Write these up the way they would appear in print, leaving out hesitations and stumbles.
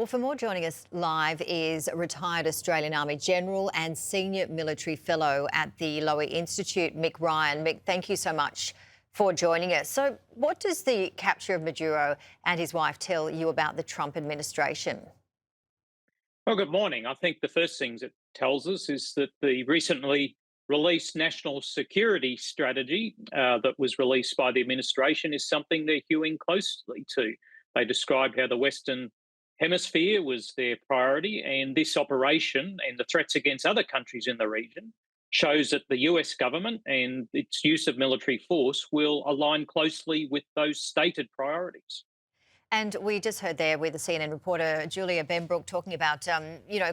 Well, for more, joining us live is retired Australian Army General and Senior Military Fellow at the Lowy Institute, Mick Ryan. Mick, thank you so much for joining us. So what does the capture of Maduro and his wife tell you about the Trump administration? Well, good morning. I think the first things it tells us is that the recently released national security strategy that was released by the administration is something they're hewing closely to. They described how the Western Hemisphere was their priority, and this operation and the threats against other countries in the region shows that the US government and its use of military force will align closely with those stated priorities. And we just heard there with the CNN reporter Julia Benbrook talking about,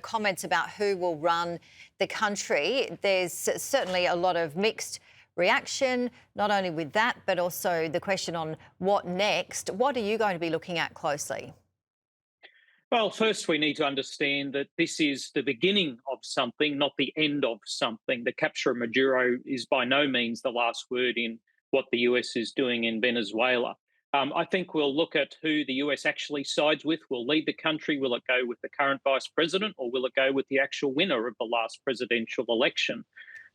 comments about who will run the country. There's certainly a lot of mixed reaction, not only with that, but also the question on what next. What are you going to be looking at closely? Well, first, we need to understand that this is the beginning of something, not the end of something. The capture of Maduro is by no means the last word in what the US is doing in Venezuela. I think we'll look at who the US actually sides with, will lead the country. Will it go with the current vice president, or will it go with the actual winner of the last presidential election?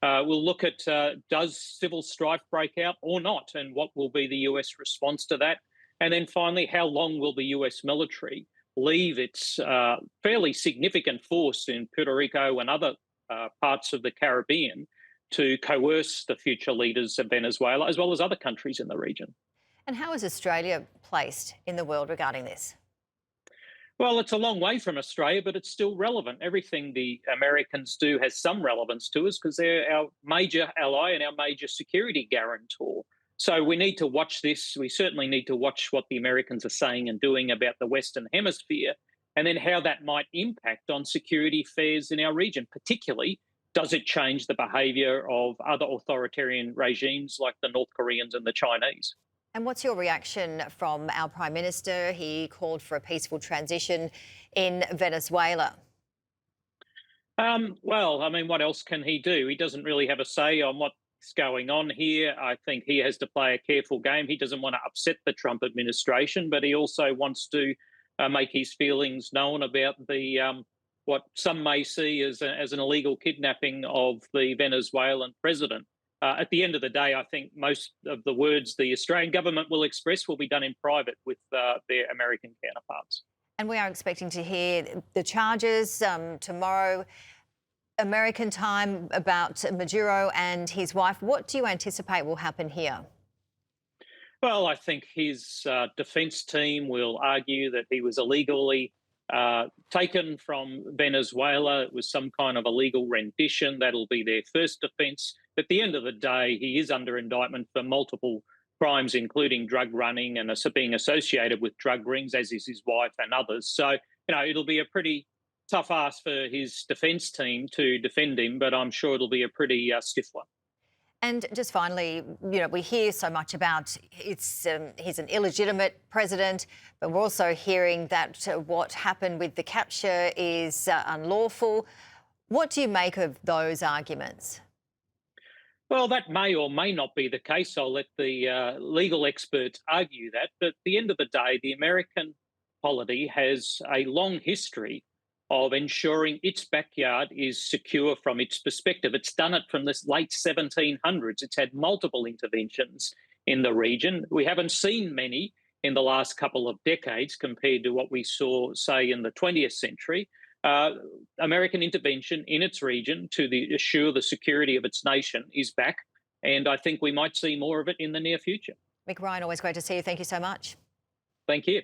We'll look at does civil strife break out or not, and what will be the US response to that? And then finally, how long will the US military leave its fairly significant force in Puerto Rico and other parts of the Caribbean to coerce the future leaders of Venezuela, as well as other countries in the region? And how is Australia placed in the world regarding this? Well, it's a long way from Australia, but it's still relevant. Everything the Americans do has some relevance to us because they're our major ally and our major security guarantor. So we need to watch this. We certainly need to watch what the Americans are saying and doing about the Western Hemisphere, and then how that might impact on security affairs in our region. Particularly, does it change the behaviour of other authoritarian regimes like the North Koreans and the Chinese? And what's your reaction from our Prime Minister? He called for a peaceful transition in Venezuela. Well, I mean, what else can he do? He doesn't really have a say on what's going on here. I think he has to play a careful game. He doesn't want to upset the Trump administration, but he also wants to make his feelings known about the what some may see as an illegal kidnapping of the Venezuelan president. At the end of the day, I think most of the words the Australian government will express will be done in private with their American counterparts. And we are expecting to hear the charges tomorrow, American time, about Maduro and his wife. What do you anticipate will happen here? Well, I think his defence team will argue that he was illegally taken from Venezuela. It was some kind of illegal rendition. That'll be their first defence. At the end of the day, he is under indictment for multiple crimes, including drug running and being associated with drug rings, as is his wife and others. So, it'll be a pretty tough ask for his defence team to defend him, but I'm sure it'll be a pretty stiff one. And just finally, we hear so much about he's an illegitimate president, but we're also hearing that what happened with the capture is unlawful. What do you make of those arguments? Well, that may or may not be the case. I'll let the legal experts argue that. But at the end of the day, the American polity has a long history of ensuring its backyard is secure from its perspective. It's done it from the late 1700s. It's had multiple interventions in the region. We haven't seen many in the last couple of decades compared to what we saw, say, in the 20th century. American intervention in its region to assure the security of its nation is back, and I think we might see more of it in the near future. Mick Ryan, always great to see you. Thank you so much. Thank you.